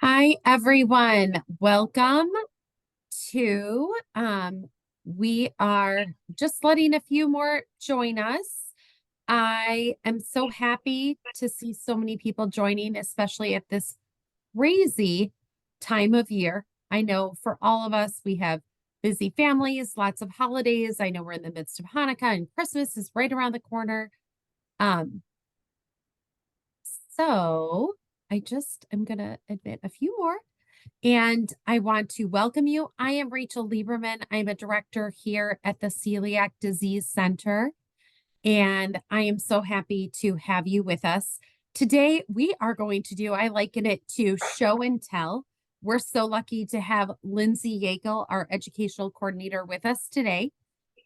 Hi, everyone. Welcome to, we are just letting a few more join us. I am so happy to see so many people joining, especially at this crazy time of year. I know for all of us, we have busy families, lots of holidays. I know we're in the midst of Hanukkah and Christmas is right around the corner. Um, so I just am gonna admit a few more. And I want to welcome you. I am Rachel Lieberman. I'm a director here at the Celiac Disease Center, and I am so happy to have you with us. Today, we are going to do, I liken it to show and tell. We're so lucky to have Lindsay Yeagle, our educational coordinator, with us today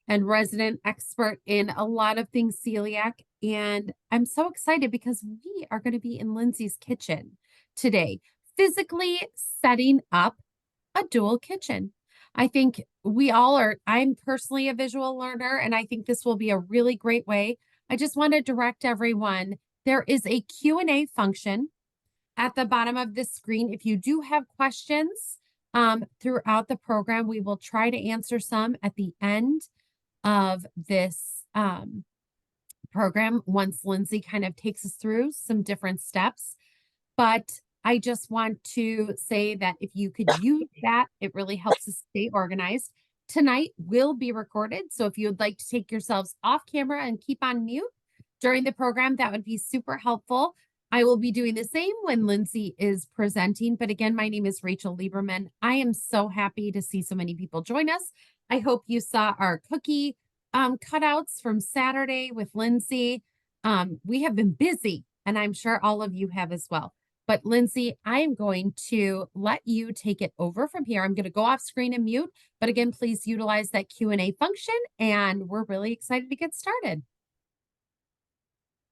and resident expert in a lot of things celiac. And I'm so excited because we are going to be in Lindsay's kitchen today, physically setting up a dual kitchen. I think we all are. I'm personally a visual learner, and I think this will be a really great way. I just want to direct everyone. There is a Q&A function at the bottom of the screen. If you do have questions throughout the program, we will try to answer some at the end of this program once Lindsay kind of takes us through some different steps. But I just want to say that if you could use that, it really helps us stay organized. Tonight will be recorded. So if you would like to take yourselves off camera and keep on mute during the program, that would be super helpful. I will be doing the same when Lindsay is presenting. But again, my name is Rachel Lieberman. I am so happy to see so many people join us. I hope you saw our cookie cutouts from Saturday with Lindsay. We have been busy, and I'm sure all of you have as well. But Lindsay, I am going to let you take it over from here. I'm going to go off screen and mute, but again, please utilize that Q&A function, and we're really excited to get started.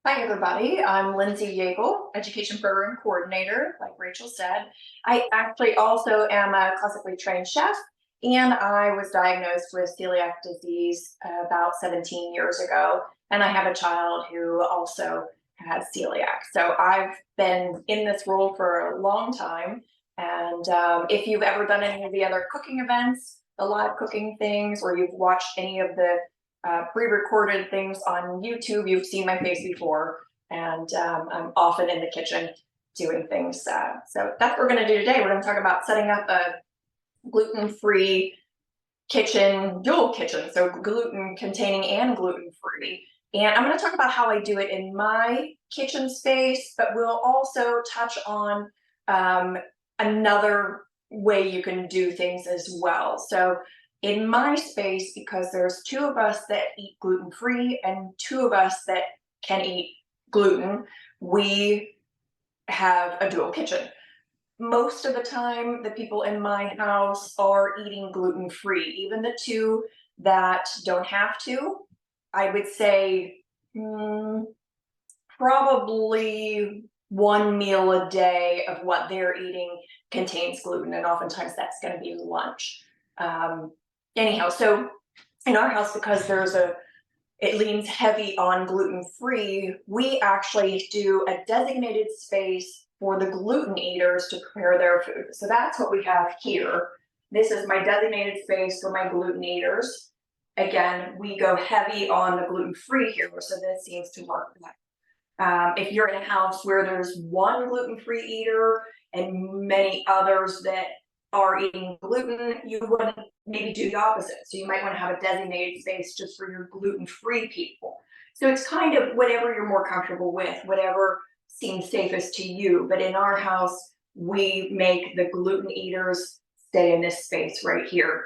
Hi, everybody. I'm Lindsay Yeagle, Education Program Coordinator, like Rachel said. I actually also am a classically trained chef, and I was diagnosed with celiac disease about 17 years ago, and I have a child who also has celiac. So I've been in this role for a long time, and if you've ever done any of the other cooking events, the live cooking things, or you've watched any of the pre-recorded things on YouTube. You've seen my face before, and I'm often in the kitchen doing things. So that's what we're going to do today. We're going to talk about setting up a gluten-free kitchen, dual kitchen, so gluten containing and gluten-free. And I'm going to talk about how I do it in my kitchen space, but we'll also touch on another way you can do things as well. So in my space, because there's two of us that eat gluten-free and two of us that can eat gluten, we have a dual kitchen. Most of the time, the people in my house are eating gluten-free, even the two that don't have to. I would say probably one meal a day of what they're eating contains gluten, and oftentimes that's going to be lunch. Anyhow, so in our house, because it leans heavy on gluten-free, we actually do a designated space for the gluten eaters to prepare their food. So that's what we have here. This is my designated space for my gluten eaters. Again, we go heavy on the gluten-free here, so this seems to work. If you're in a house where there's one gluten-free eater and many others that are eating gluten, you wouldn't maybe do the opposite. So you might want to have a designated space just for your gluten-free people. So it's kind of whatever you're more comfortable with, whatever seems safest to you. But in our house, we make the gluten eaters stay in this space right here.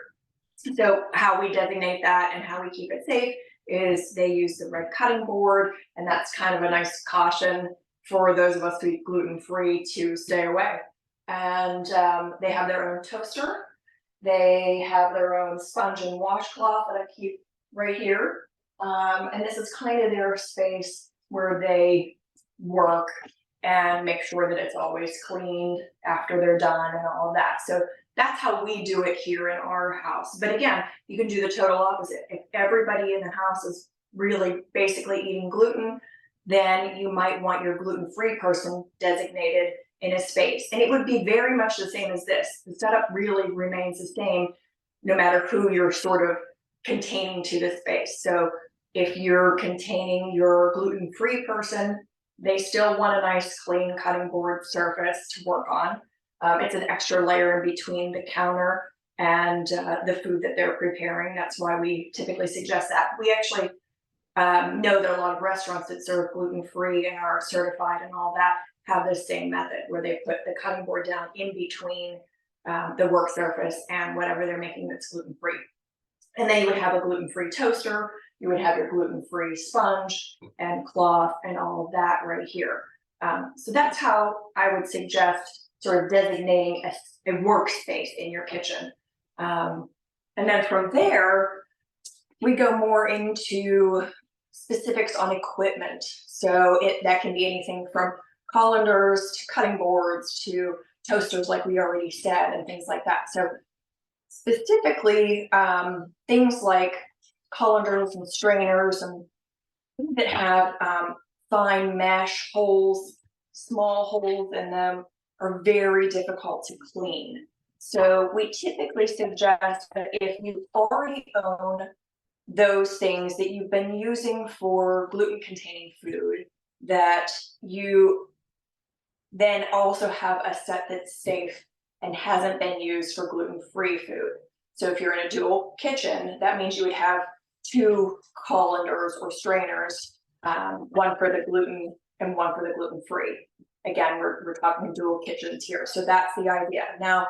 So how we designate that and how we keep it safe is they use the red cutting board, and that's kind of a nice caution for those of us who eat gluten-free to stay away. And they have their own toaster. They have their own sponge and washcloth that I keep right here. And this is kind of their space where they work and make sure that it's always cleaned after they're done and all of that. So that's how we do it here in our house. But again, you can do the total opposite. If everybody in the house is really basically eating gluten, then you might want your gluten-free person designated in a space. And it would be very much the same as this. The setup really remains the same no matter who you're sort of containing to the space. So if you're containing your gluten-free person, they still want a nice clean cutting board surface to work on. It's an extra layer in between the counter and the food that they're preparing. That's why we typically suggest that. We actually know that a lot of restaurants that serve gluten-free and are certified and all that have the same method where they put the cutting board down in between the work surface and whatever they're making that's gluten-free. And then you would have a gluten-free toaster, you would have your gluten-free sponge and cloth and all of that right here. So that's how I would suggest sort of designating a workspace in your kitchen. And then from there, we go more into specifics on equipment. So that can be anything from colanders to cutting boards to toasters, like we already said, and things like that. So specifically, things like colanders and strainers and things that have fine mesh holes, small holes in them, are very difficult to clean. So we typically suggest that if you already own those things that you've been using for gluten-containing food, that you then also have a set that's safe and hasn't been used for gluten-free food. So if you're in a dual kitchen, that means you would have 2 colanders or strainers, one for the gluten and one for the gluten-free. Again, we're talking dual kitchens here. So that's the idea. Now,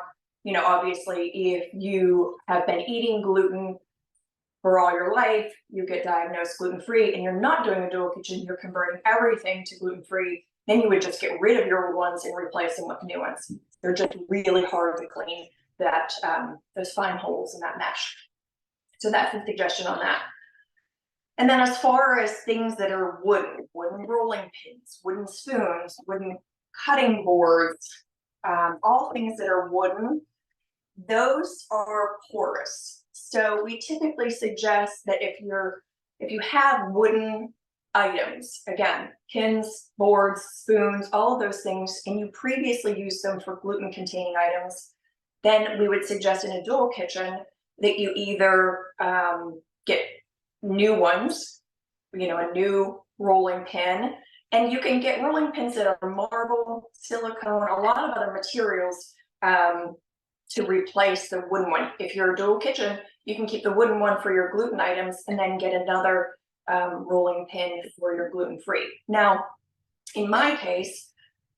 obviously, if you have been eating gluten for all your life, you get diagnosed gluten-free and you're not doing a dual kitchen, you're converting everything to gluten-free, then you would just get rid of your old ones and replace them with new ones. They're just really hard to clean, that those fine holes in that mesh. So that's the suggestion on that. And then as far as things that are wooden rolling pins, wooden spoons, wooden cutting boards, all things that are wooden, those are porous. So we typically suggest that if you have wooden items, again, pins, boards, spoons, all of those things, and you previously used them for gluten-containing items, then we would suggest in a dual kitchen that you either get new ones, a new rolling pin, and you can get rolling pins that are marble, silicone, a lot of other materials to replace the wooden one. If you're a dual kitchen, you can keep the wooden one for your gluten items and then get another rolling pin for your gluten-free. Now, in my case,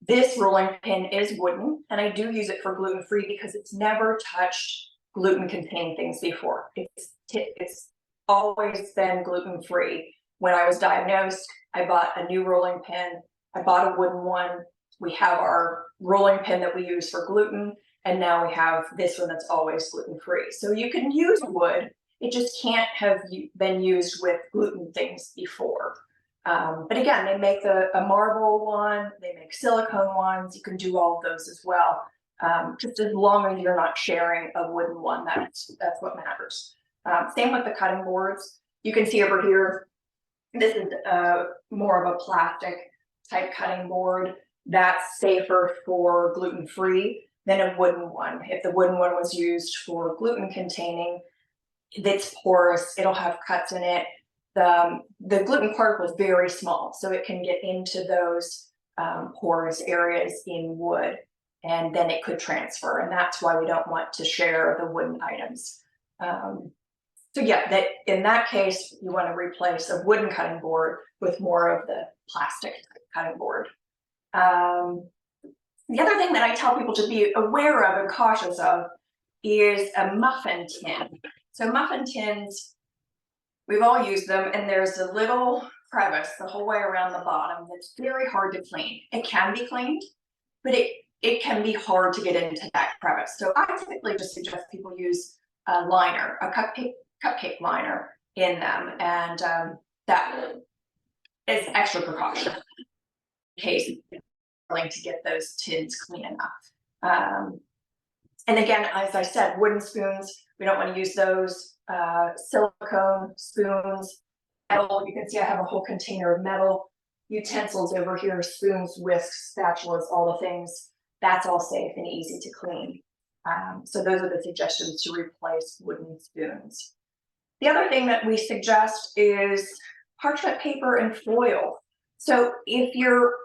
this rolling pin is wooden, and I do use it for gluten-free because it's never touched gluten-containing things before. It's always been gluten-free. When I was diagnosed, I bought a new rolling pin. I bought a wooden one. We have our rolling pin that we use for gluten, and now we have this one that's always gluten-free. So you can use wood, it just can't have been used with gluten things before. But again, they make a marble one, they make silicone ones, you can do all of those as well. Just as long as you're not sharing a wooden one, that's what matters. Same with the cutting boards. You can see over here, this is more of a plastic type cutting board that's safer for gluten-free than a wooden one. If the wooden one was used for gluten containing, it's porous, it'll have cuts in it. The gluten particle is very small, so it can get into those porous areas in wood, and then it could transfer, and that's why we don't want to share the wooden items. So yeah, that in that case, you want to replace a wooden cutting board with more of the plastic cutting board. The other thing that I tell people to be aware of and cautious of is a muffin tin. So muffin tins, we've all used them, and there's a little crevice the whole way around the bottom that's very hard to clean. It can be cleaned, but it can be hard to get into that crevice. So I typically just suggest people use a liner, a cupcake liner in them, and that is extra precaution in case you're willing to get those tins clean enough. And again, as I said, wooden spoons, we don't want to use those. Silicone spoons, metal, you can see I have a whole container of metal utensils over here, spoons, whisks, spatulas, all the things. That's all safe and easy to clean. So those are the suggestions to replace wooden spoons. The other thing that we suggest is parchment paper and foil. So if you're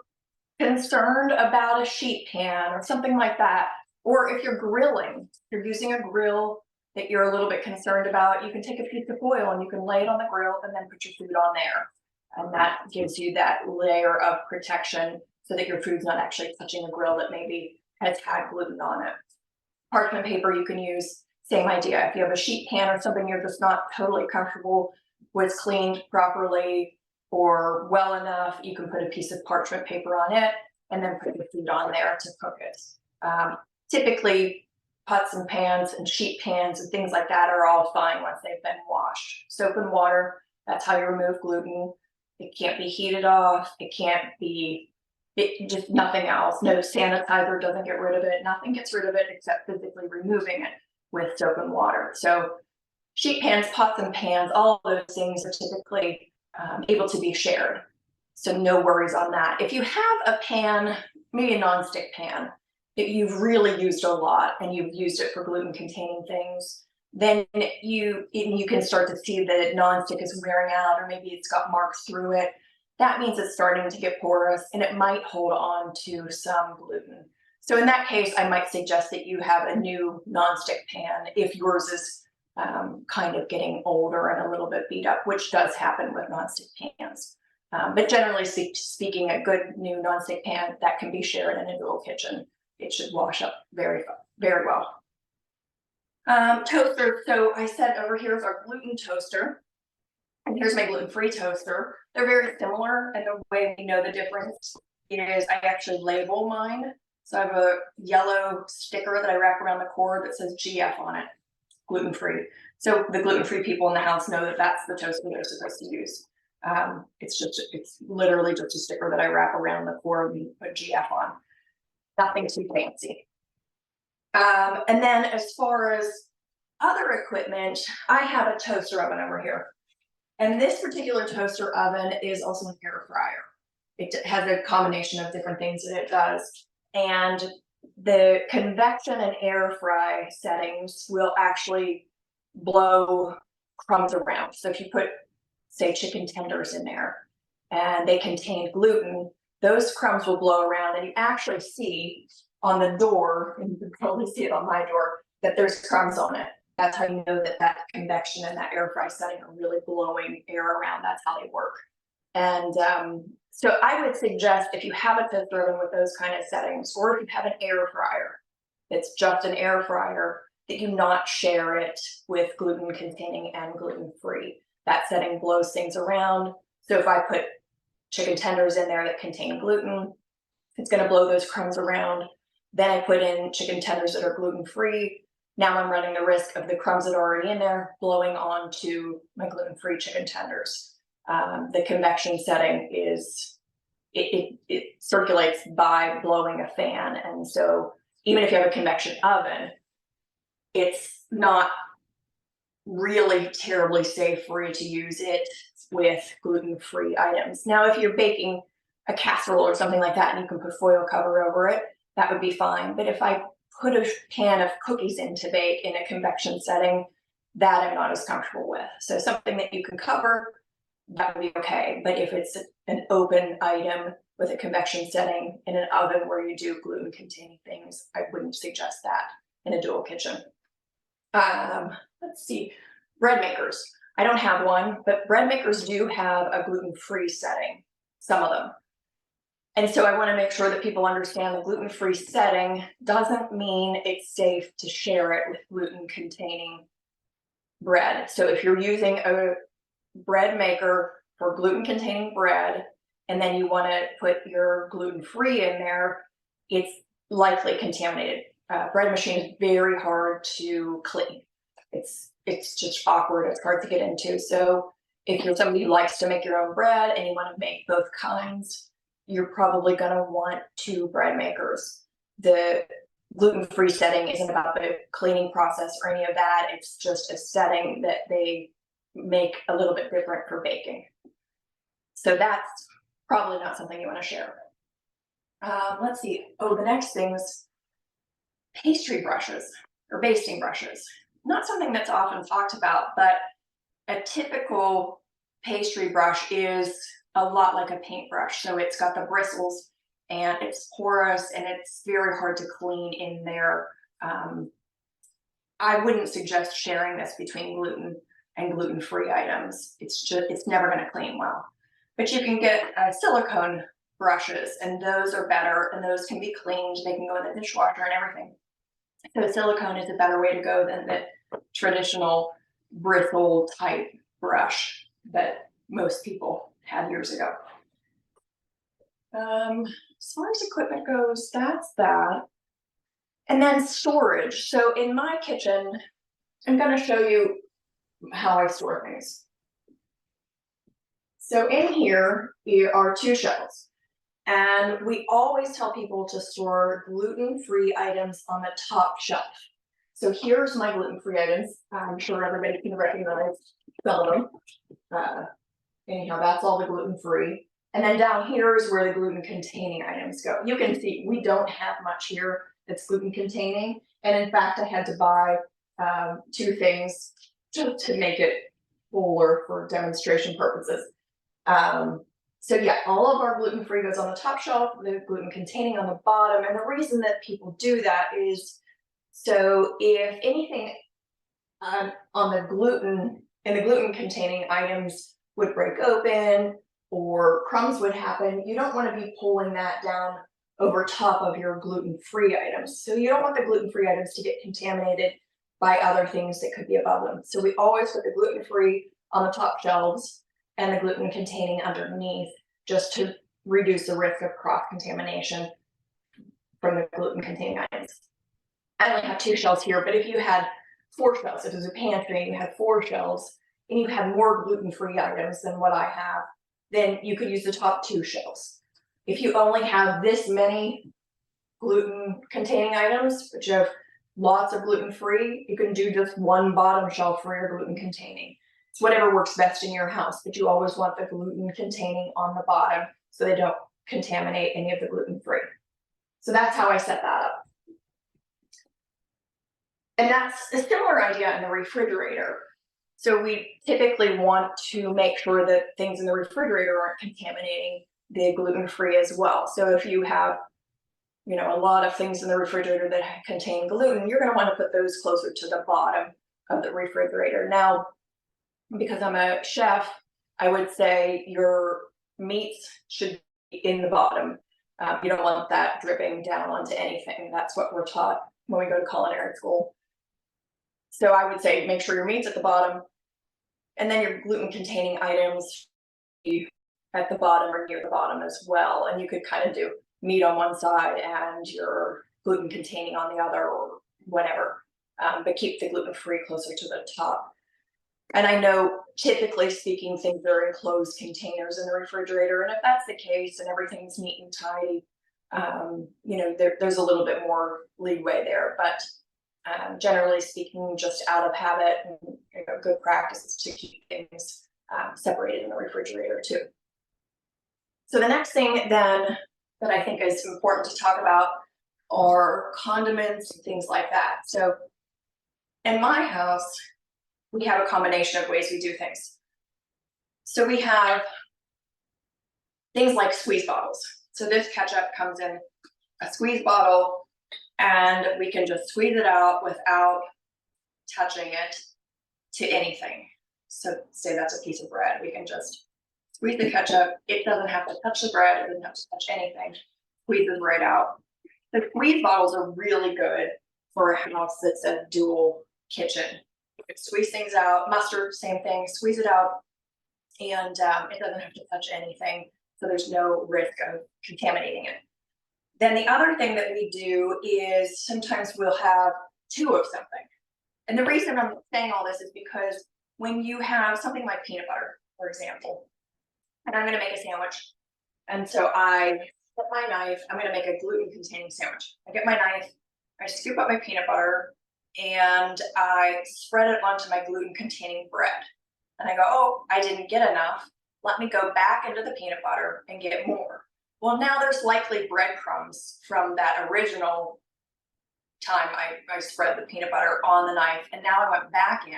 concerned about a sheet pan or something like that, or if you're grilling, you're using a grill that you're a little bit concerned about, you can take a piece of foil and you can lay it on the grill and then put your food on there. And that gives you that layer of protection so that your food's not actually touching a grill that maybe has had gluten on it. Parchment paper you can use, same idea. If you have a sheet pan or something you're just not totally comfortable with cleaned properly or well enough, you can put a piece of parchment paper on it and then put the food on there to cook it. Typically, pots and pans and sheet pans and things like that are all fine once they've been washed. Soap and water, that's how you remove gluten. It can't be heated off. It can't be, just nothing else. No sanitizer doesn't get rid of it. Nothing gets rid of it except physically removing it with soap and water. So sheet pans, pots and pans, all of those things are typically able to be shared. So no worries on that. If you have a pan, maybe a nonstick pan, that you've really used a lot and you've used it for gluten containing things, then you can start to see that nonstick is wearing out, or maybe it's got marks through it. That means it's starting to get porous and it might hold on to some gluten. So in that case, I might suggest that you have a new nonstick pan if yours is kind of getting older and a little bit beat up, which does happen with nonstick pans. But generally speaking, a good new nonstick pan that can be shared in a dual kitchen, it should wash up very, very well. Toaster. So I said over here is our gluten toaster, and here's my gluten-free toaster. They're very similar, and the way we know the difference is I actually label mine. So I have a yellow sticker that I wrap around the cord that says GF on it, gluten-free. So the gluten-free people in the house know that that's the toaster they're supposed to use. It's literally just a sticker that I wrap around the cord and put GF on. Nothing too fancy. And then as far as other equipment, I have a toaster oven over here. And this particular toaster oven is also an air fryer. It has a combination of different things that it does. And the convection and air fry settings will actually blow crumbs around. So if you put, say, chicken tenders in there and they contain gluten, those crumbs will blow around, and you actually see on the door, and you can probably see it on my door, that there's crumbs on it. That's how you know that that convection and that air fry setting are really blowing air around. That's how they work. And so I would suggest if you have a toaster oven with those kind of settings, or if you have an air fryer, it's just an air fryer, that you not share it with gluten containing and gluten free. That setting blows things around. So if I put chicken tenders in there that contain gluten, it's going to blow those crumbs around. Then I put in chicken tenders that are gluten free. Now I'm running the risk of the crumbs that are already in there blowing onto my gluten free chicken tenders. The convection setting is, it circulates by blowing a fan. And so even if you have a convection oven, it's not really terribly safe for you to use it with gluten-free items. Now, if you're baking a casserole or something like that and you can put foil cover over it, that would be fine. But if I put a pan of cookies in to bake in a convection setting, that I'm not as comfortable with. So something that you can cover, that would be okay. But if it's an open item with a convection setting in an oven where you do gluten containing things, I wouldn't suggest that in a dual kitchen. Let's see, bread makers. I don't have one, but bread makers do have a gluten-free setting, some of them. And so I want to make sure that people understand the gluten-free setting doesn't mean it's safe to share it with gluten-containing bread. So if you're using a bread maker for gluten-containing bread, and then you want to put your gluten-free in there, it's likely contaminated. Bread machine is very hard to clean. It's just awkward. It's hard to get into. So if you're somebody who likes to make your own bread and you want to make both kinds, you're probably going to want two bread makers. The gluten-free setting isn't about the cleaning process or any of that. It's just a setting that they make a little bit different for baking. So that's probably not something you want to share. Let's see. Oh, the next things pastry brushes or basting brushes. Not something that's often talked about, but a typical pastry brush is a lot like a paintbrush. So it's got the bristles and it's porous and it's very hard to clean in there. I wouldn't suggest sharing this between gluten and gluten-free items. It's never going to clean well. But you can get silicone brushes, and those are better, and those can be cleaned. They can go in the dishwasher and everything. So silicone is a better way to go than the traditional bristle type brush that most people had years ago. As far as equipment goes, that's that. And then storage. So in my kitchen, I'm going to show you how I store things. So in here are 2 shelves. And we always tell people to store gluten-free items on the top shelf. So here's my gluten-free items. I'm sure everybody can recognize some of them. Anyhow, that's all the gluten-free. And then down here is where the gluten-containing items go. You can see we don't have much here that's gluten-containing. And in fact, I had to buy 2 things to make it fuller for demonstration purposes. So yeah, all of our gluten-free goes on the top shelf, the gluten-containing on the bottom. And the reason that people do that is so if anything on the gluten in the gluten-containing items would break open or crumbs would happen, you don't want to be pulling that down over top of your gluten-free items. So you don't want the gluten-free items to get contaminated by other things that could be above them. So we always put the gluten-free on the top shelves and the gluten-containing underneath, just to reduce the risk of cross-contamination from the gluten-containing items. I only have 2 shelves here, but if you had 4 shelves, if it was a pantry and you had 4 shelves, and you had more gluten-free items than what I have, then you could use the top 2 shelves. If you only have this many gluten-containing items, but you have lots of gluten-free, you can do just one bottom shelf for your gluten-containing. It's whatever works best in your house, but you always want the gluten-containing on the bottom so they don't contaminate any of the gluten-free. So that's how I set that up. And that's a similar idea in the refrigerator. So we typically want to make sure that things in the refrigerator aren't contaminating the gluten-free as well. So if you have, a lot of things in the refrigerator that contain gluten, you're going to want to put those closer to the bottom of the refrigerator. Now, because I'm a chef, I would say your meats should be in the bottom. You don't want that dripping down onto anything. That's what we're taught when we go to culinary school. So I would say make sure your meat's at the bottom, and then your gluten-containing items at the bottom or near the bottom as well. And you could kind of do meat on one side and your gluten-containing on the other, or whatever. But keep the gluten-free closer to the top. And I know, typically speaking, things are in closed containers in the refrigerator. And if that's the case and everything's neat and tidy, there's a little bit more leeway there. But generally speaking, just out of habit, and good practices to keep things separated in the refrigerator too. So the next thing then that I think is important to talk about are condiments and things like that. So in my house, we have a combination of ways we do things. So we have things like squeeze bottles. So this ketchup comes in a squeeze bottle, and we can just squeeze it out without touching it to anything. So say that's a piece of bread, we can just squeeze the ketchup. It doesn't have to touch the bread, it doesn't have to touch anything. Squeezes right out. The squeeze bottles are really good for a house that's a dual kitchen. You can squeeze things out. Mustard, same thing, squeeze it out, and it doesn't have to touch anything, so there's no risk of contaminating it. Then the other thing that we do is sometimes we'll have 2 of something. And the reason I'm saying all this is because when you have something like peanut butter, for example, and I'm going to make a sandwich, and so I get my knife, I'm going to make a gluten-containing sandwich. I get my knife, I scoop up my peanut butter, and I spread it onto my gluten-containing bread. And I go, oh, I didn't get enough. Let me go back into the peanut butter and get more. Well, now there's likely breadcrumbs from that original time I spread the peanut butter on the knife, and now I went back in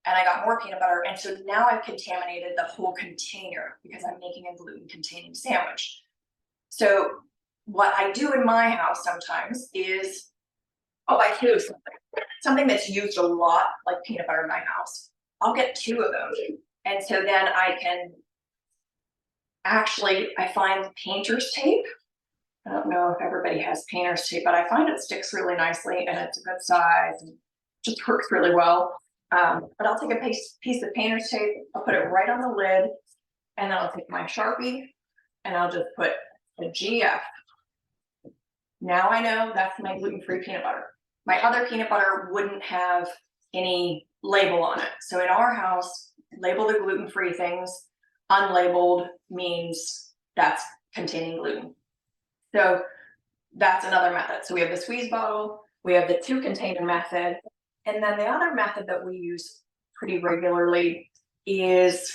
and I got more peanut butter. And so now I've contaminated the whole container because I'm making a gluten containing sandwich. So what I do in my house sometimes is, oh, I do something that's used a lot, like peanut butter in my house. I'll get two of those. And so then I can actually, I find painter's tape. I don't know if everybody has painter's tape, but I find it sticks really nicely and it's a good size and just works really well. But I'll take a piece of painter's tape, I'll put it right on the lid, and then I'll take my Sharpie and I'll just put a GF. Now I know that's my gluten-free peanut butter. My other peanut butter wouldn't have any label on it. So in our house, label the gluten-free things. Unlabeled means that's containing gluten. So that's another method. So we have the squeeze bottle, we have the 2 container method, and then the other method that we use pretty regularly is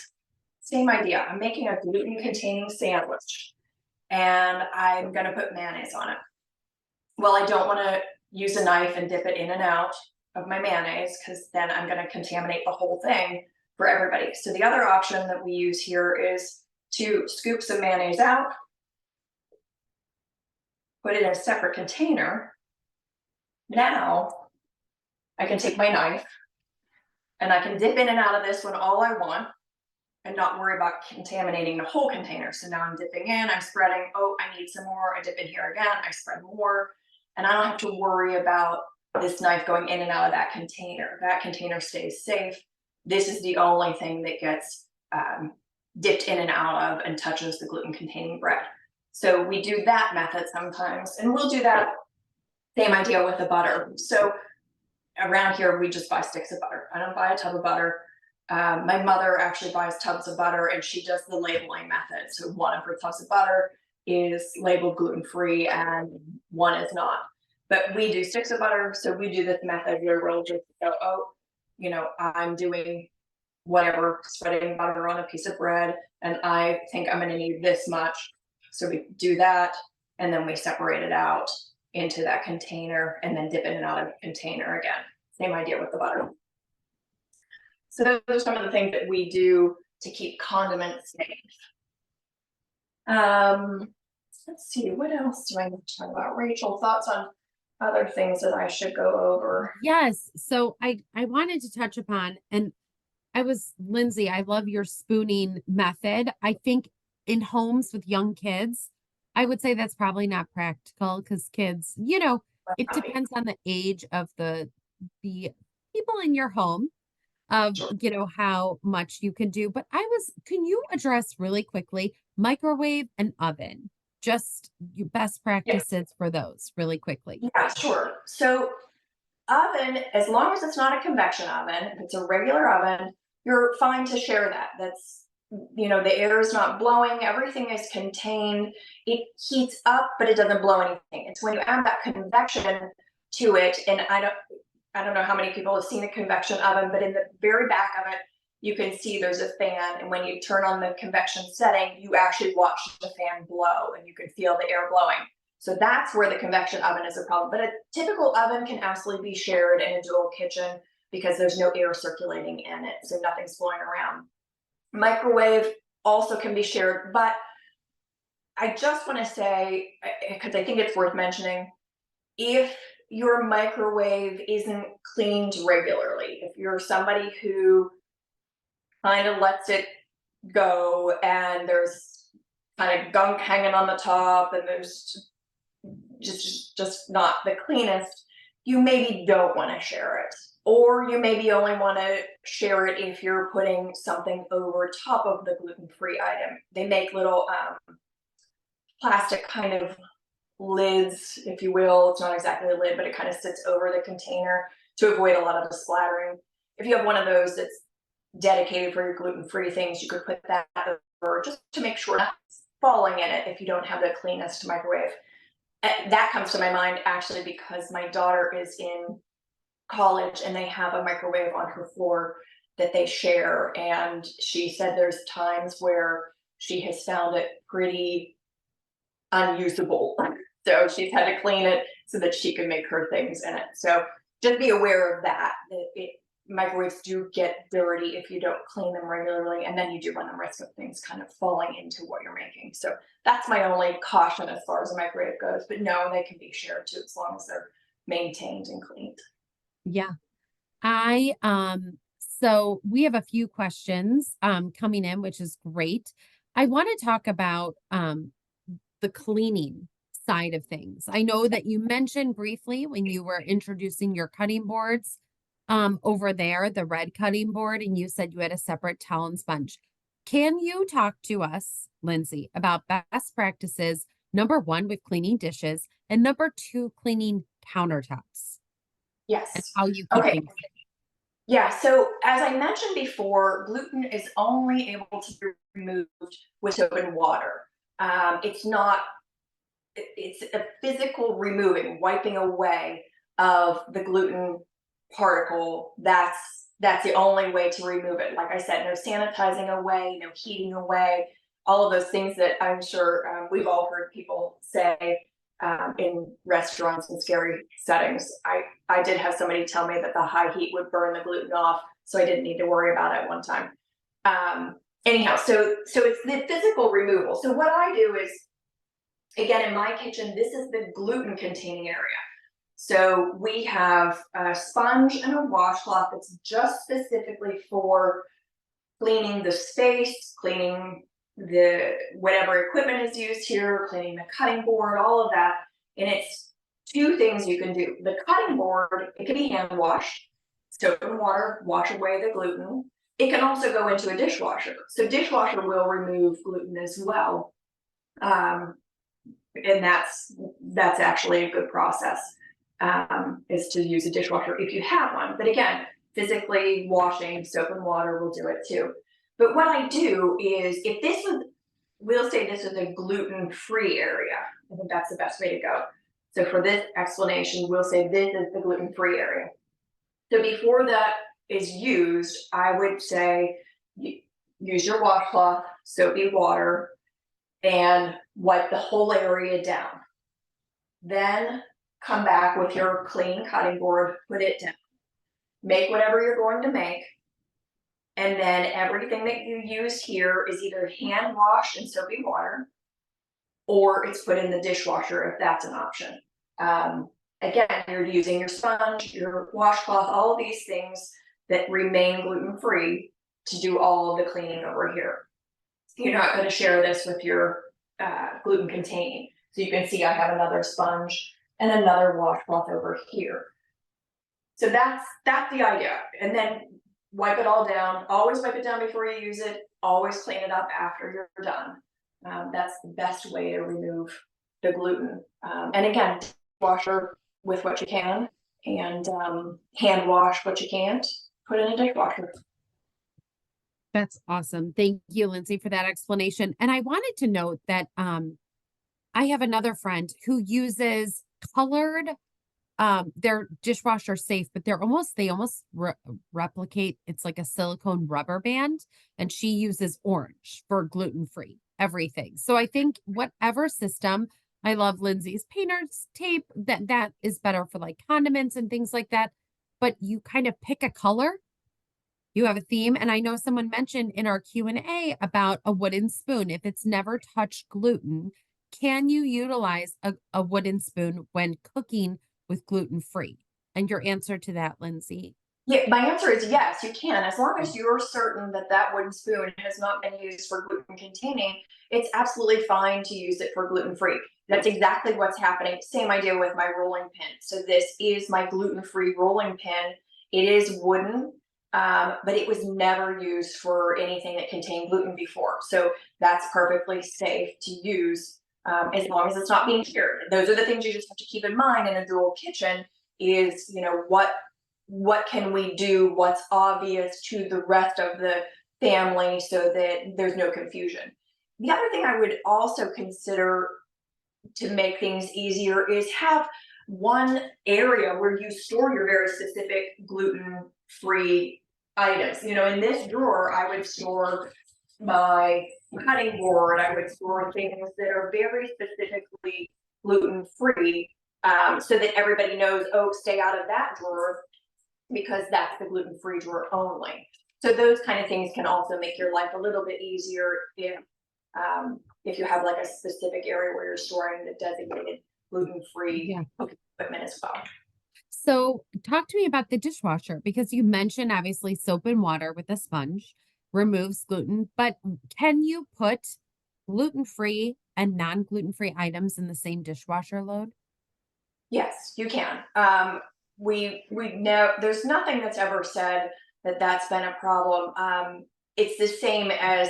same idea. I'm making a gluten containing sandwich and I'm going to put mayonnaise on it. Well, I don't want to use a knife and dip it in and out of my mayonnaise because then I'm going to contaminate the whole thing for everybody. So the other option that we use here is to scoop some mayonnaise out, put it in a separate container. Now I can take my knife and I can dip in and out of this one all I want and not worry about contaminating the whole container. So now I'm dipping in, I'm spreading, oh, I need some more, I dip in here again, I spread more, and I don't have to worry about this knife going in and out of that container. That container stays safe. This is the only thing that gets dipped in and out of and touches the gluten containing bread. So we do that method sometimes, and we'll do that same idea with the butter. So around here, we just buy sticks of butter. I don't buy a tub of butter. My mother actually buys tubs of butter and she does the labeling method. So one of her tubs of butter is labeled gluten-free and one is not. But we do sticks of butter. So we do this method where we'll just go, oh, I'm doing whatever, spreading butter on a piece of bread, and I think I'm going to need this much. So we do that, and then we separate it out into that container and then dip in and out of the container again. Same idea with the butter. So those are some of the things that we do to keep condiments safe. Let's see, what else do I need to talk about? Rachel, thoughts on other things that I should go over? Yes. So I wanted to touch upon, and Lindsay, I love your spooning method. I think in homes with young kids, I would say that's probably not practical because kids, it depends on the age of the people in your home of, Sure. how much you can do. But can you address really quickly microwave and oven? Just your best Yeah, practices for those really quickly. yeah, sure. So oven, as long as it's not a convection oven, if it's a regular oven, you're fine to share that. That's, the air is not blowing, everything is contained. It heats up, but it doesn't blow anything. It's when you add that convection to it, and I don't know how many people have seen a convection oven, but in the very back of it, you can see there's a fan. And when you turn on the convection setting, you actually watch the fan blow and you can feel the air blowing. So that's where the convection oven is a problem. But a typical oven can absolutely be shared in a dual kitchen because there's no air circulating in it. So nothing's flowing around. Microwave also can be shared, but I just want to say, because I think it's worth mentioning, if your microwave isn't cleaned regularly, if you're somebody who kind of lets it go and there's kind of gunk hanging on the top and there's just not the cleanest, you maybe don't want to share it. Or you maybe only want to share it if you're putting something over top of the gluten-free item. They make little plastic kind of lids, if you will. It's not exactly a lid, but it kind of sits over the container to avoid a lot of the splattering. If you have one of those that's dedicated for your gluten-free things, you could put that over just to make sure nothing's falling in it if you don't have the cleanest microwave. And that comes to my mind actually because my daughter is in college and they have a microwave on her floor that they share. And she said there's times where she has found it pretty unusable. So she's had to clean it so that she can make her things in it. So just be aware of that. Microwaves do get dirty if you don't clean them regularly, and then you do run the risk of things kind of falling into what you're making. So that's my only caution as far as a microwave goes. But no, they can be shared too, as long as they're maintained and cleaned. Yeah. So we have a few questions coming in, which is great. I want to talk about the cleaning side of things. I know that you mentioned briefly when you were introducing your cutting boards over there, the red cutting board, and you said you had a separate towel and sponge. Can you talk to us, Lindsay, about best practices, number one, with cleaning dishes, and number two, cleaning countertops, and Yes. how you keep Okay. things safe? Yeah, so as I mentioned before, gluten is only able to be removed with soap and water. It's not, it's a physical removing, wiping away of the gluten particle. That's the only way to remove it. Like I said, no sanitizing away, no heating away, all of those things that I'm sure we've all heard people say in restaurants and scary settings. I did have somebody tell me that the high heat would burn the gluten off, so I didn't need to worry about it one time. Anyhow, so it's the physical removal. So what I do is, again, in my kitchen, this is the gluten containing area. So we have a sponge and a washcloth that's just specifically for cleaning the space, cleaning the whatever equipment is used here, cleaning the cutting board, all of that. And it's two things you can do. The cutting board, it can be hand washed, soap and water, wash away the gluten. It can also go into a dishwasher. So dishwasher will remove gluten as well. And that's actually a good process, is to use a dishwasher if you have one. But again, physically washing soap and water will do it too. But what I do is, if this was, we'll say this is a gluten-free area. I think that's the best way to go. So for this explanation, we'll say this is the gluten-free area. So before that is used, I would say use your washcloth, soapy water, and wipe the whole area down. Then come back with your clean cutting board, put it down. Make whatever you're going to make. And then everything that you use here is either hand washed in soapy water, or it's put in the dishwasher if that's an option. Again, you're using your sponge, your washcloth, all of these things that remain gluten-free to do all of the cleaning over here. You're not going to share this with your gluten containing. So you can see I have another sponge and another washcloth over here. So that's the idea. And then wipe it all down. Always wipe it down before you use it. Always clean it up after you're done. That's the best way to remove the gluten. And again, washer with what you can, and hand wash what you can't. Put in a dishwasher. That's awesome. Thank you, Lindsay, for that explanation. And I wanted to note that I have another friend who uses colored they're dishwasher safe, but they almost replicate, it's like a silicone rubber band, and she uses orange for gluten-free everything. So I think whatever system, I love Lindsay's painter's tape, that is better for like condiments and things like that. But you kind of pick a color, you have a theme. And I know someone mentioned in our Q&A about a wooden spoon. If it's never touched gluten, can you utilize a wooden spoon when cooking with gluten-free? And your answer to that, Lindsay? Yeah, my answer is yes, you can. As long as you're certain that that wooden spoon has not been used for gluten containing, it's absolutely fine to use it for gluten free. That's exactly what's happening. Same idea with my rolling pin. So this is my gluten free rolling pin. It is wooden, but it was never used for anything that contained gluten before. So that's perfectly safe to use, as long as it's not being cured. Those are the things you just have to keep in mind in a dual kitchen is, what can we do, what's obvious to the rest of the family so that there's no confusion. The other thing I would also consider to make things easier is have one area where you store your very specific gluten-free items. In this drawer, I would store my cutting board, I would store things that are very specifically gluten-free. so that everybody knows, oh, stay out of that drawer because that's the gluten-free drawer only. So those kind of things can also make your life a little bit easier if you have like a specific area where you're storing the designated gluten-free Yeah. equipment as well. So talk to me about the dishwasher because you mentioned obviously soap and water with a sponge removes gluten, but can you put gluten-free and non-gluten-free items in the same dishwasher load? Yes, you can. We know there's nothing that's ever said that that's been a problem. It's the same as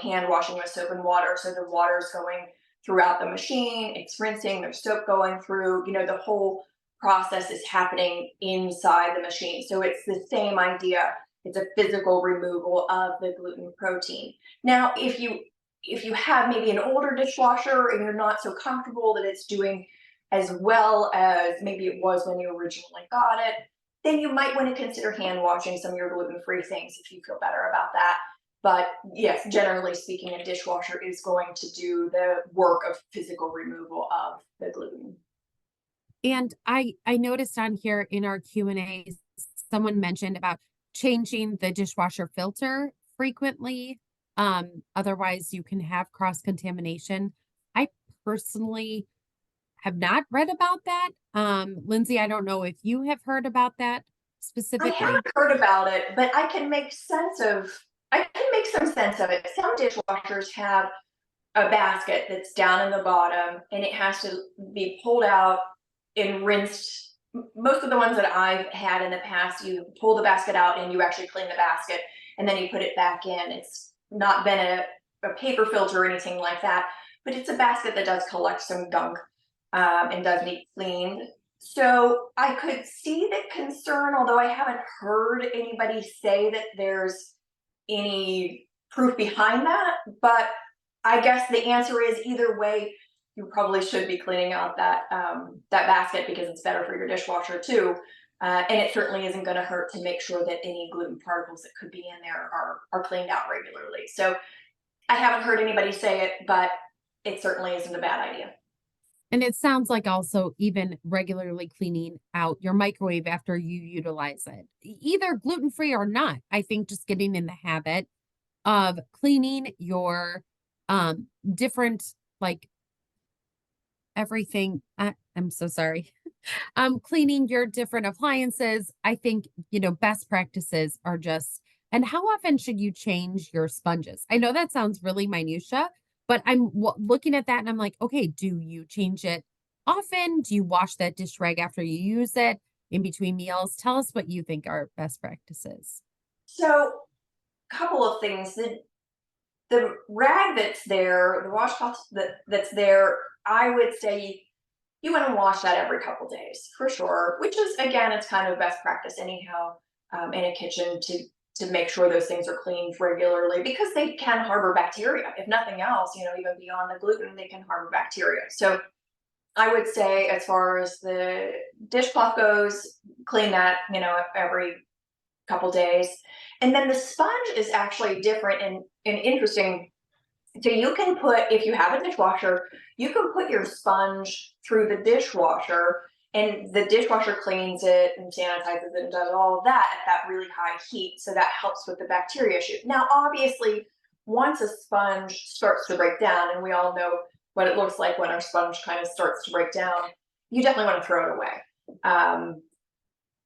hand washing with soap and water. So the water's going throughout the machine, it's rinsing, there's soap going through. The whole process is happening inside the machine. So it's the same idea. It's a physical removal of the gluten protein. Now, if you have maybe an older dishwasher and you're not so comfortable that it's doing as well as maybe it was when you originally got it, then you might want to consider hand washing some of your gluten-free things if you feel better about that. But yes, generally speaking, a dishwasher is going to do the work of physical removal of the gluten. And I noticed on here in our Q&A, someone mentioned about changing the dishwasher filter frequently. Otherwise you can have cross-contamination. I personally have not read about that. Lindsay, I don't know if you have heard about that I specifically. haven't heard about it, but I can make some sense of it. Some dishwashers have a basket that's down in the bottom and it has to be pulled out and rinsed. Most of the ones that I've had in the past, you pull the basket out and you actually clean the basket and then you put it back in. It's not been a paper filter or anything like that, but it's a basket that does collect some gunk and does need cleaned. So I could see the concern, although I haven't heard anybody say that there's any proof behind that. But I guess the answer is either way, you probably should be cleaning out that basket because it's better for your dishwasher too. And it certainly isn't going to hurt to make sure that any gluten particles that could be in there are cleaned out regularly. So I haven't heard anybody say it, but it certainly isn't a bad idea. And it sounds like also even regularly cleaning out your microwave after you utilize it, either gluten-free or not. I think just getting in the habit of cleaning your different like everything. I'm so sorry. Cleaning your different appliances. I think, best practices are just, and how often should you change your sponges? I know that sounds really minutia, but I'm looking at that and I'm like, okay, do you change it often? Do you wash that dish rag after you use it in between meals? Tell us what you think are best practices. So, couple of things. The rag that's there, the washcloth that's there, I would say you want to wash that every couple days for sure. Which is again, it's kind of best practice anyhow in a kitchen to make sure those things are cleaned regularly because they can harbor bacteria. If nothing else, even beyond the gluten, they can harbor bacteria. So I would say, as far as the dishcloth goes, clean that every couple days. And then the sponge is actually different and interesting. So you can put, if you have a dishwasher, you can put your sponge through the dishwasher and the dishwasher cleans it and sanitizes it and does all of that at that really high heat. So that helps with the bacteria issue. Now, obviously, once a sponge starts to break down, and we all know what it looks like when our sponge kind of starts to break down, you definitely want to throw it away. Um,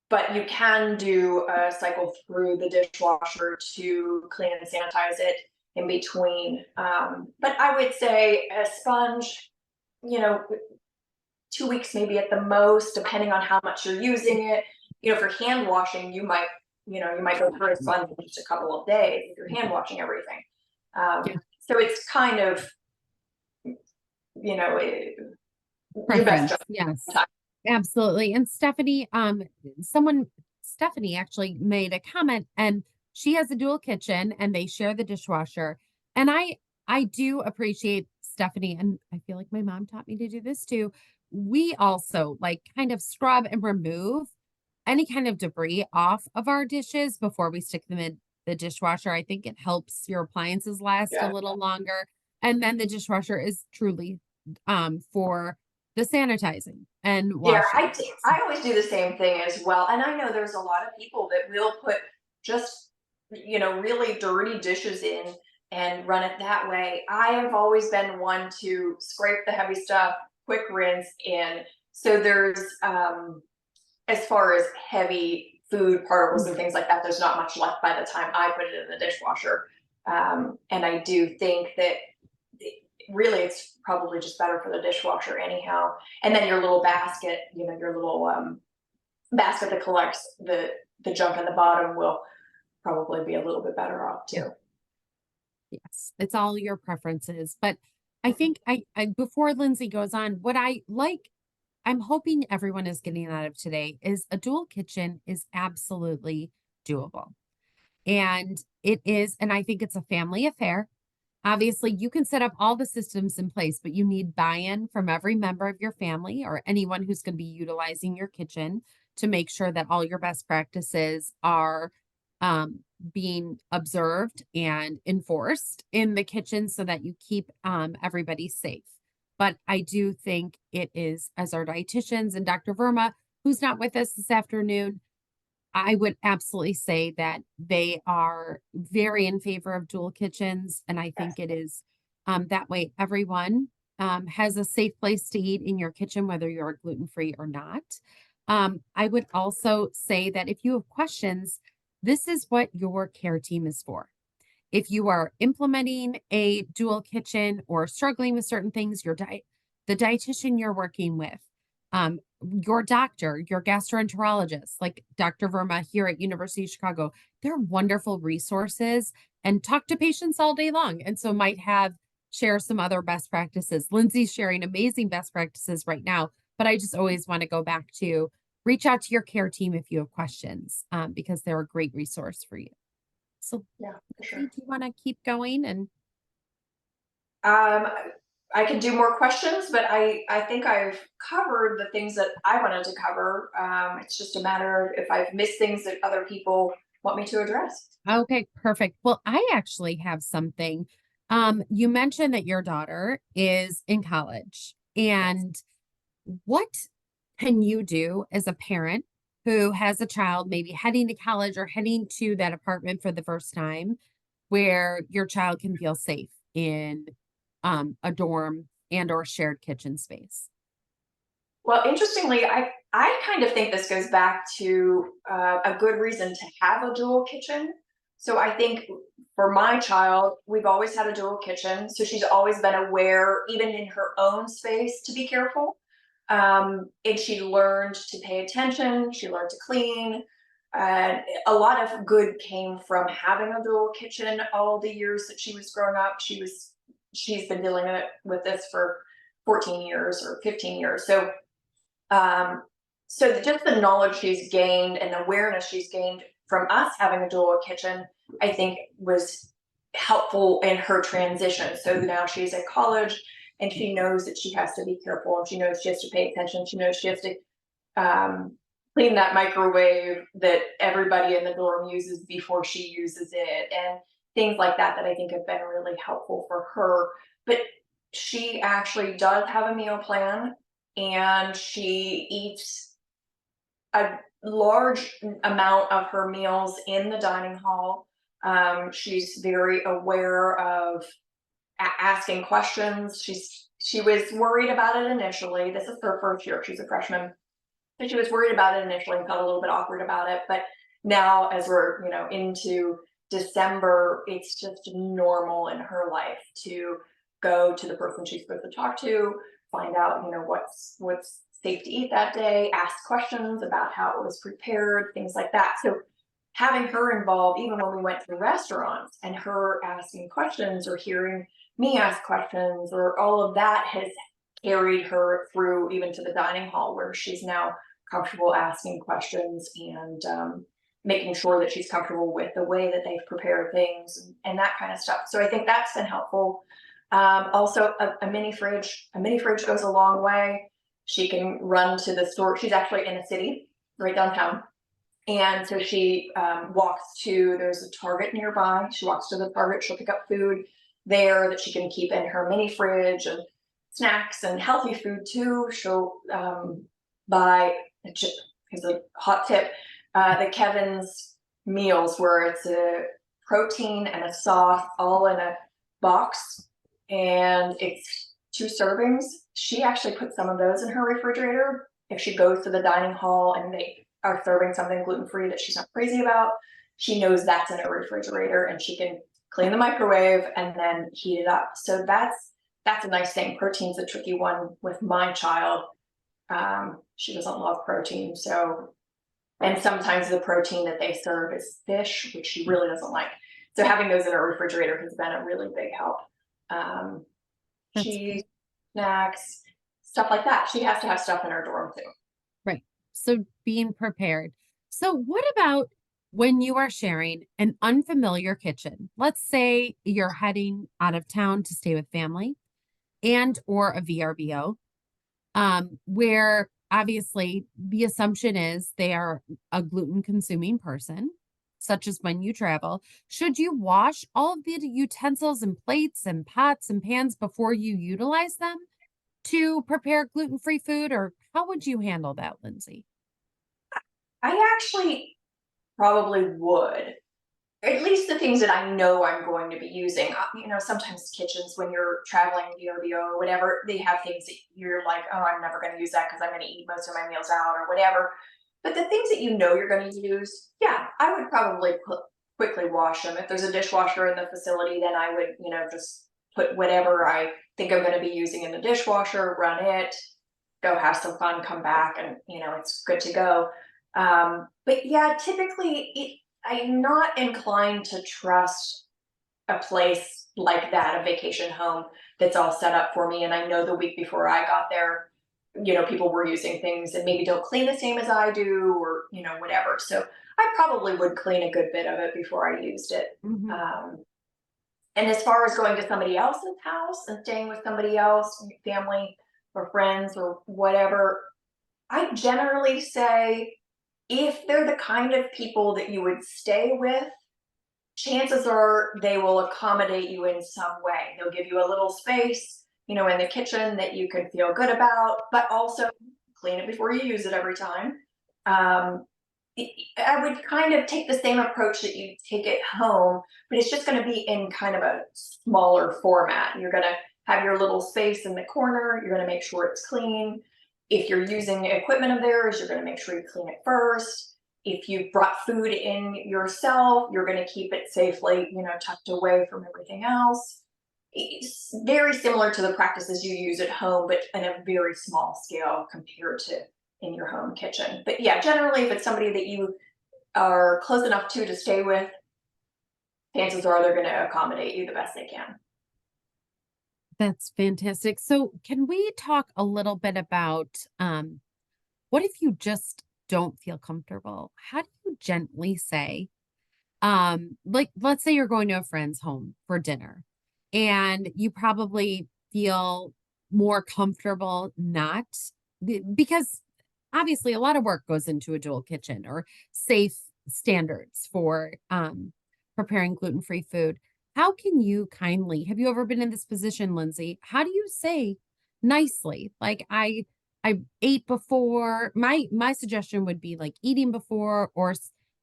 but you can do a cycle through the dishwasher to clean and sanitize it in between. But I would say a sponge, you know, 2 weeks maybe at the most, depending on how much you're using it. For hand washing, you might go through a sponge in just a couple of days if you're hand washing everything. So it's kind of, you know, your best Preference. Yes, job. absolutely. And Stephanie actually made a comment and she has a dual kitchen and they share the dishwasher. And I do appreciate Stephanie and I feel like my mom taught me to do this too. We also like kind of scrub and remove any kind of debris off of our dishes before we stick them in the dishwasher. I think it helps your appliances last a Yeah. little longer. And then the dishwasher is truly for the sanitizing and Yeah, washing. I always do the same thing as well, and I know there's a lot of people that will put just, really dirty dishes in and run it that way. I have always been one to scrape the heavy stuff, quick rinse, and so as far as heavy food particles and things like that, there's not much left by the time I put it in the dishwasher. And I do think that really it's probably just better for the dishwasher anyhow. And then your little basket, your little basket that collects the junk in the bottom will probably be a little bit better off too. Yes, it's all your preferences. But I think I before Lindsay goes on, what I like, I'm hoping everyone is getting out of today is a dual kitchen is absolutely doable. And it is, and I think it's a family affair. Obviously, you can set up all the systems in place, but you need buy-in from every member of your family or anyone who's going to be utilizing your kitchen to make sure that all your best practices are being observed and enforced in the kitchen so that you keep everybody safe. But I do think it is, as our dietitians and Dr. Verma, who's not with us this afternoon, I would absolutely say that they are very in favor of dual kitchens. And I Yes. think it is that way everyone has a safe place to eat in your kitchen, whether you're gluten free or not. I would also say that if you have questions, this is what your care team is for. If you are implementing a dual kitchen or struggling with certain things, the dietitian you're working with, your doctor, your gastroenterologist, like Dr. Verma here at University of Chicago, they're wonderful resources and talk to patients all day long. And so might have share some other best practices. Lindsay's sharing amazing best practices right now, but I just always want to go back to reach out to your care team if you have questions, because they're a great resource for you. So, Yeah, for Lindsay, sure. do you want to keep going? And Um, I could do more questions, but I think I've covered the things that I wanted to cover. It's just a matter of if I've missed things that other people want me to address. okay, perfect. Well, I actually have something. You mentioned that your daughter is in college, Yes. and what can you do as a parent who has a child maybe heading to college or heading to that apartment for the first time where your child can feel safe in a dorm and or shared kitchen space? Well, interestingly, I kind of think this goes back to a good reason to have a dual kitchen. So I think for my child, we've always had a dual kitchen, so she's always been aware, even in her own space, to be careful. And she learned to pay attention. She learned to clean. A lot of good came from having a dual kitchen all the years that she was growing up. She's been dealing with this for 14 years or 15 years. Um, so just the knowledge she's gained and the awareness she's gained from us having a dual kitchen, I think was helpful in her transition. So now she's at college and she knows that she has to be careful and she knows she has to pay attention. She knows she has to um, clean that microwave that everybody in the dorm uses before she uses it and things like that that I think have been really helpful for her. But she actually does have a meal plan and she eats a large amount of her meals in the dining hall. She's very aware of asking questions. She was worried about it initially. This is her first year. She's a freshman, so she was worried about it initially and felt a little bit awkward about it. But now, as we're into December, it's just normal in her life to go to the person she's supposed to talk to, find out what's safe to eat that day, ask questions about how it was prepared, things like that. So having her involved, even when we went to restaurants, and her asking questions or hearing me ask questions, or all of that has carried her through even to the dining hall where she's now comfortable asking questions and making sure that she's comfortable with the way that they've prepared things and that kind of stuff. So I think that's been helpful. Also, a mini fridge. A mini fridge goes a long way. She can run to the store. She's actually in a city right downtown. And so she walks to, there's a Target nearby. She walks to the Target. She'll pick up food there that she can keep in her mini fridge and snacks and healthy food too. She'll buy, here's a hot tip, the Kevin's meals where it's a protein and a sauce all in a box, and it's 2 servings. She actually puts some of those in her refrigerator if she goes to the dining hall and they are serving something gluten-free that she's not crazy about. She knows that's in a refrigerator and she can clean the microwave and then heat it up. So that's a nice thing. Protein's a tricky one with my child. She doesn't love protein, so, and sometimes the protein that they serve is fish, which she really doesn't like. So having those in her refrigerator has been a really big help. Um, That's Cheese, snacks, stuff like that. She has to have stuff in her dorm too. right. So being prepared. So what about when you are sharing an unfamiliar kitchen? Let's say you're heading out of town to stay with family and or a VRBO, where obviously the assumption is they are a gluten consuming person, such as when you travel. Should you wash all of the utensils and plates and pots and pans before you utilize them to prepare gluten-free food, or how would you handle that, Lindsay? I actually probably would. At least the things that I know I'm going to be using. Sometimes kitchens, when you're traveling VRBO or whatever, they have things that you're like, oh, I'm never going to use that because I'm going to eat most of my meals out or whatever. But the things that you know you're going to use, yeah, I would probably quickly wash them. If there's a dishwasher in the facility, then I would, just put whatever I think I'm going to be using in the dishwasher, run it, go have some fun, come back, and it's good to go. But yeah, typically I'm not inclined to trust a place like that, a vacation home that's all set up for me. And I know the week before I got there, people were using things and maybe don't clean the same as I do, or, whatever. So I probably would clean a good bit of it before I used it. Mhm. Um, and as far as going to somebody else's house and staying with somebody else, family or friends or whatever, I generally say if they're the kind of people that you would stay with, chances are they will accommodate you in some way. They'll give you a little space, in the kitchen that you can feel good about, but also clean it before you use it every time. Um, I would kind of take the same approach that you take at home, but it's just going to be in kind of a smaller format. You're going to have your little space in the corner. You're going to make sure it's clean. If you're using equipment of theirs, you're going to make sure you clean it first. If you brought food in yourself, you're going to keep it safely, tucked away from everything else. It's very similar to the practices you use at home, but in a very small scale compared to in your home kitchen. But yeah, generally, if it's somebody that you are close enough to stay with, chances are they're going to accommodate you the best they can. That's fantastic. So, can we talk a little bit about what if you just don't feel comfortable? How do you gently say, like, let's say you're going to a friend's home for dinner and you probably feel more comfortable not because obviously a lot of work goes into a dual kitchen or safe standards for preparing gluten-free food. How can you kindly, have you ever been in this position, Lindsay? How do you say nicely, like I ate before? My suggestion would be like eating before or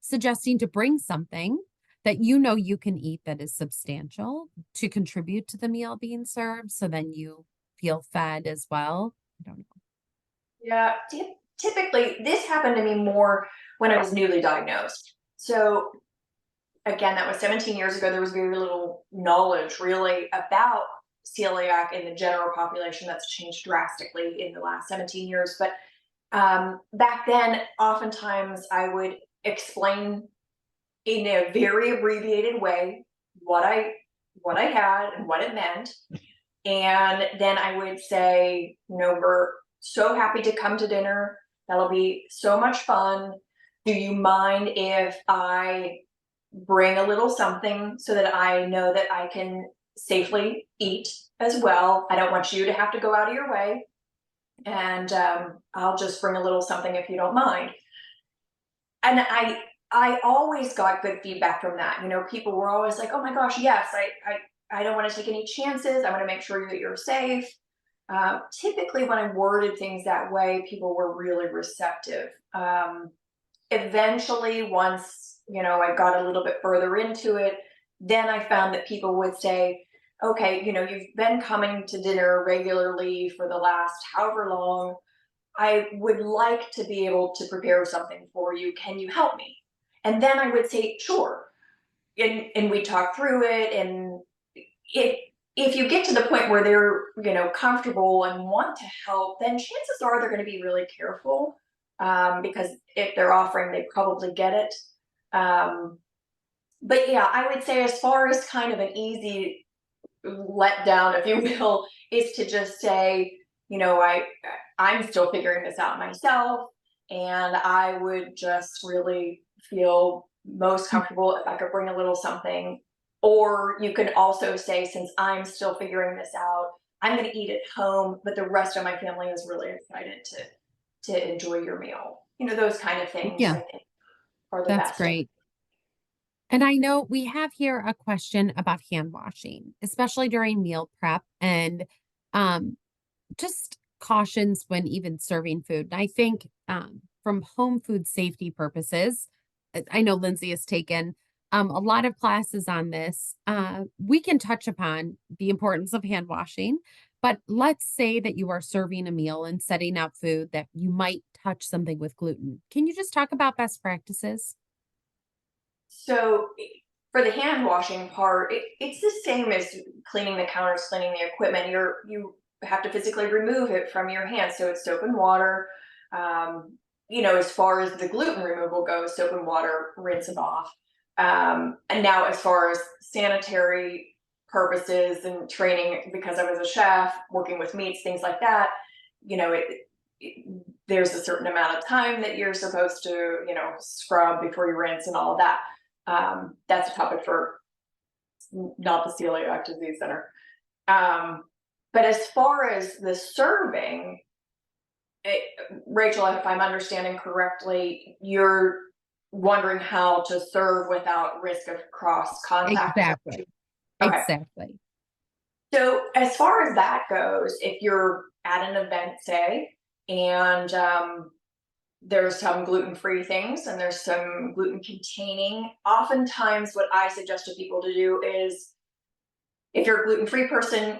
suggesting to bring something that you know you can eat that is substantial to contribute to the meal being served so then you feel fed as well. I don't know. Yeah, typically this happened to me more when I was newly diagnosed. So again, that was 17 years ago. There was very little knowledge really about celiac in the general population. That's changed drastically in the last 17 years. But back then, oftentimes I would explain in a very abbreviated way what I had and what it meant. And then I would say, we're so happy to come to dinner. That'll be so much fun. Do you mind if I bring a little something so that I know that I can safely eat as well? I don't want you to have to go out of your way. And I'll just bring a little something if you don't mind. And I always got good feedback from that. People were always like, "Oh my gosh, yes, I don't want to take any chances. I want to make sure that you're safe." Typically, when I worded things that way, people were really receptive. Eventually, once I got a little bit further into it, then I found that people would say, "Okay, you've been coming to dinner regularly for the last however long. I would like to be able to prepare something for you. Can you help me?" And then I would say, "Sure." And we talk through it, and if if you get to the point where they're comfortable and want to help, then chances are they're going to be really careful, because if they're offering, they probably get it. um, but yeah, I would say as far as kind of an easy let down, if you will, is to just say, I'm still figuring this out myself, and I would just really feel most comfortable if I could bring a little something. Or you can also say, since I'm still figuring this out, I'm going to eat at home, but the rest of my family is really excited to enjoy your meal. Those kind of things Yeah, I think are the that's best. great. And I know we have here a question about hand washing, especially during meal prep and um, just cautions when even serving food. And I think from home food safety purposes, I know Lindsay has taken a lot of classes on this. We can touch upon the importance of hand washing, but let's say that you are serving a meal and setting out food that you might touch something with gluten. Can you just talk about best practices? So for the hand washing part, it's the same as cleaning the counters, cleaning the equipment. You have to physically remove it from your hands. So it's soap and water. As far as the gluten removal goes, soap and water, rinse it off. And now, as far as sanitary purposes and training, because I was a chef working with meats, things like that, it there's a certain amount of time that you're supposed to, scrub before you rinse and all of that. That's a topic for not the Celiac Disease Center. Um, but as far as the serving, Rachel, if I'm understanding correctly, you're wondering how to serve without risk of cross contact. Is that what Exactly. okay? Exactly. So as far as that goes, if you're at an event, say, and there's some gluten-free things and there's some gluten containing. Oftentimes, what I suggest to people to do is, if you're a gluten-free person,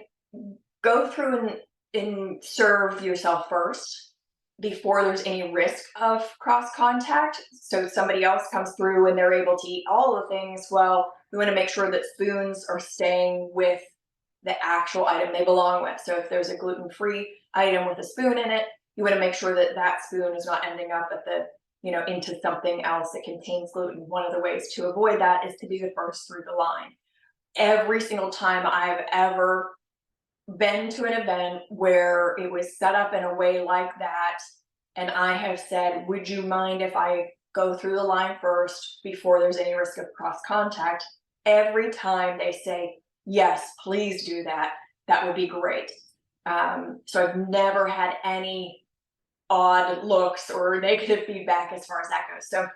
go through and serve yourself first before there's any risk of cross contact. So somebody else comes through and they're able to eat all the things. Well, we want to make sure that spoons are staying with the actual item they belong with. So if there's a gluten-free item with a spoon in it, you want to make sure that that spoon is not ending up at into something else that contains gluten. One of the ways to avoid that is to be the first through the line. Every single time I've ever been to an event where it was set up in a way like that, and I have said, "Would you mind if I go through the line first before there's any risk of cross contact?" Every time they say, "Yes, please do that. That would be great." So I've never had any odd looks or negative feedback as far as that goes. So,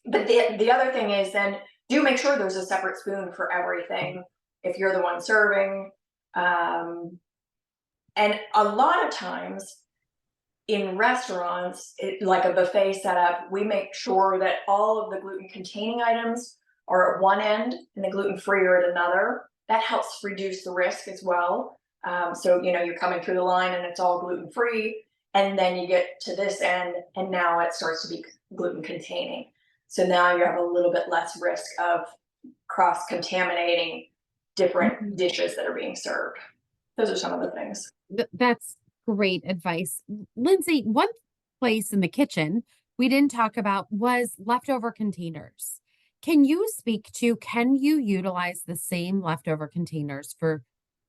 but the other thing is, then do make sure there's a separate spoon for everything if you're the one serving. Um, and a lot of times in restaurants, like a buffet setup, we make sure that all of the gluten containing items are at one end and the gluten free are at another. That helps reduce the risk as well. So, you're coming through the line and it's all gluten free. And then you get to this end and now it starts to be gluten containing. So now you have a little bit less risk of cross contaminating different Mhm. dishes that are being served. Those are some of the things. That's great advice. Lindsay, one place in the kitchen we didn't talk about was leftover containers. Can you utilize the same leftover containers for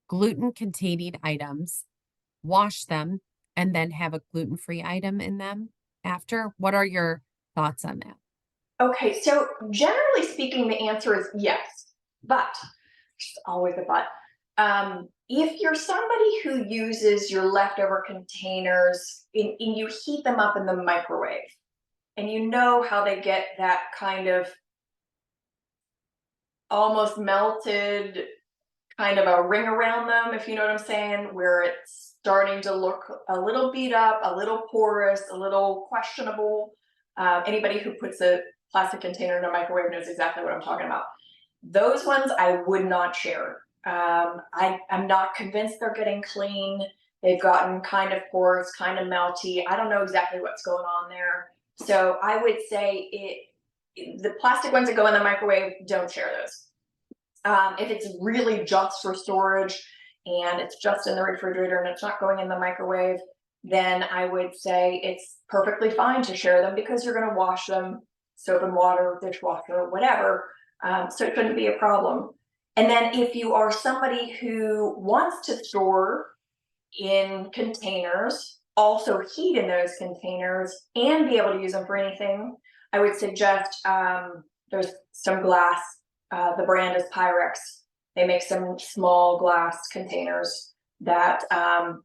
gluten containing items, wash them, and then have a gluten-free item in them after? What are your thoughts on that? Okay, so generally speaking, the answer is yes, but there's always a but. If you're somebody who uses your leftover containers and you heat them up in the microwave, and you know how they get that kind of almost melted kind of a ring around them, if you know what I'm saying, where it's starting to look a little beat up, a little porous, a little questionable. Anybody who puts a plastic container in a microwave knows exactly what I'm talking about. Those ones I would not share. I'm not convinced they're getting clean. They've gotten kind of porous, kind of melty. I don't know exactly what's going on there. So I would say the plastic ones that go in the microwave, don't share those. If it's really just for storage and it's just in the refrigerator and it's not going in the microwave, then I would say it's perfectly fine to share them because you're going to wash them, soap and water, dishwasher, whatever. So it shouldn't be a problem. And then if you are somebody who wants to store in containers, also heat in those containers, and be able to use them for anything, I would suggest there's some glass. The brand is Pyrex. They make some small glass containers that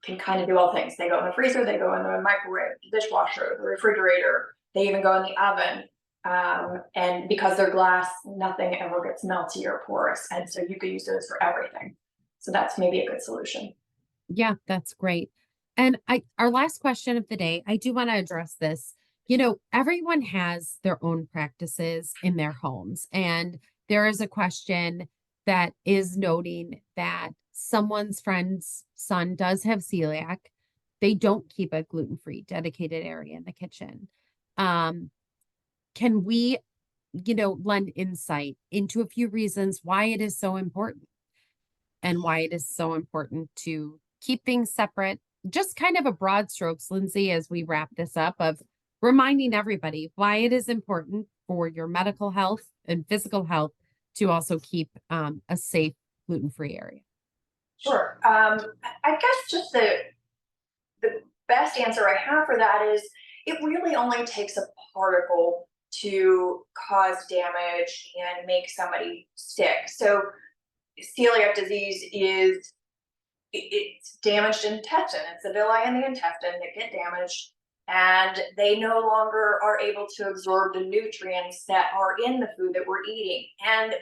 can kind of do all things. They go in the freezer, they go in the microwave, the dishwasher, the refrigerator, they even go in the oven. And because they're glass, nothing ever gets melty or porous. And so you could use those for everything. So that's maybe a good solution. Yeah, that's great. And our last question of the day, I do want to address this. Everyone has their own practices in their homes. And there is a question that is noting that someone's friend's son does have celiac. They don't keep a gluten-free dedicated area in the kitchen. Um, can we, lend insight into a few reasons why it is so important and why it is so important to keep things separate? Just kind of a broad strokes, Lindsay, as we wrap this up, of reminding everybody why it is important for your medical health and physical health to also keep a safe gluten-free area. Sure. I guess just the best answer I have for that is it really only takes a particle to cause damage and make somebody sick. So celiac disease is it's damaged intestine. It's the villi in the intestine that get damaged, and they no longer are able to absorb the nutrients that are in the food that we're eating. And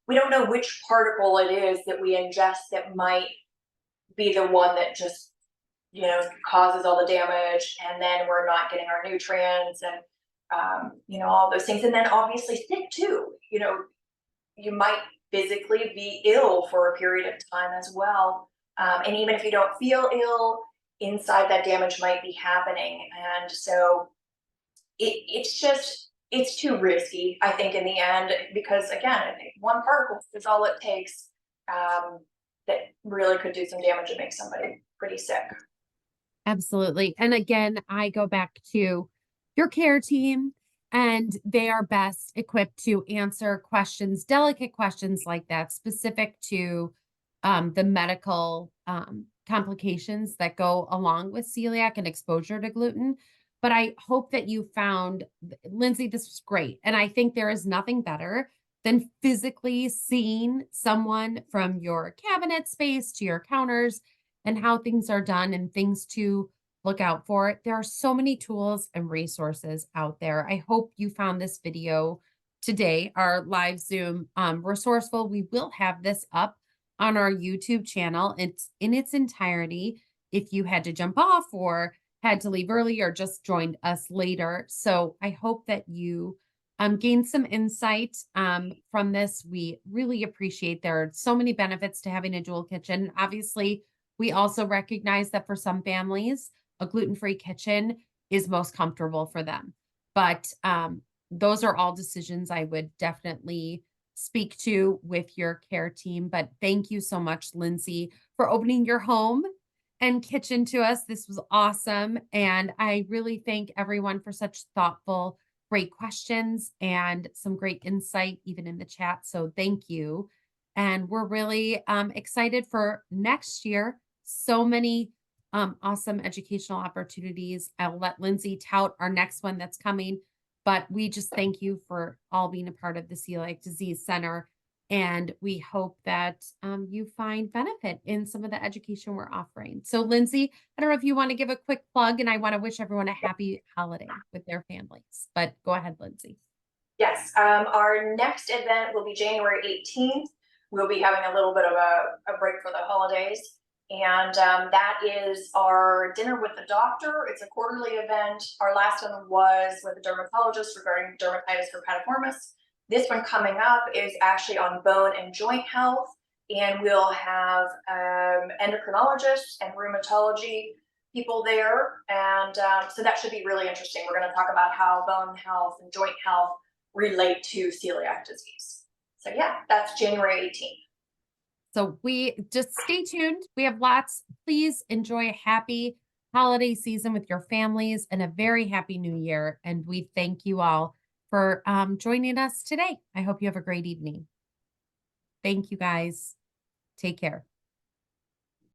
we don't know which particle it is that we ingest that might be the one that just causes all the damage, and then we're not getting our nutrients and all those things. And then obviously sick too. You might physically be ill for a period of time as well. And even if you don't feel ill, inside that damage might be happening. And so it's too risky, I think, in the end, because again, I think one particle is all it takes that really could do some damage and make somebody pretty sick. Absolutely. And again, I go back to your care team, and they are best equipped to answer questions, delicate questions like that, specific to the medical complications that go along with celiac and exposure to gluten. But I hope that you found, Lindsay, this was great. And I think there is nothing better than physically seeing someone from your cabinet space to your counters and how things are done and things to look out for. There are so many tools and resources out there. I hope you found this video today, our live Zoom, resourceful. We will have this up on our YouTube channel. It's in its entirety if you had to jump off or had to leave early or just joined us later. So I hope that you gained some insight from this. We really appreciate there are so many benefits to having a dual kitchen. Obviously, we also recognize that for some families, a gluten-free kitchen is most comfortable for them. But those are all decisions I would definitely speak to with your care team. But thank you so much, Lindsay, for opening your home and kitchen to us. This was awesome. And I really thank everyone for such thoughtful, great questions and some great insight, even in the chat. So thank you. And we're really excited for next year. So many awesome educational opportunities. I'll let Lindsay tout our next one that's coming, but we just thank you for all being a part of the Celiac Disease Center. And we hope that you find benefit in some of the education we're offering. So Lindsay, I don't know if you want to give a quick plug, and I want to wish everyone a happy holiday with their families, but go ahead, Lindsay. Yes, our next event will be January 18th. We'll be having a little bit of a break for the holidays. And that is our dinner with the doctor. It's a quarterly event. Our last one was with a dermatologist regarding dermatitis herpetiformis. This one coming up is actually on bone and joint health, and we'll have endocrinologists and rheumatology people there, and so that should be really interesting. We're going to talk about how bone health and joint health relate to celiac disease. So yeah, that's January 18th. So we just stay tuned. We have lots. Please enjoy a happy holiday season with your families and a very happy new year. And we thank you all for joining us today. I hope you have a great evening. Thank you guys. Take care.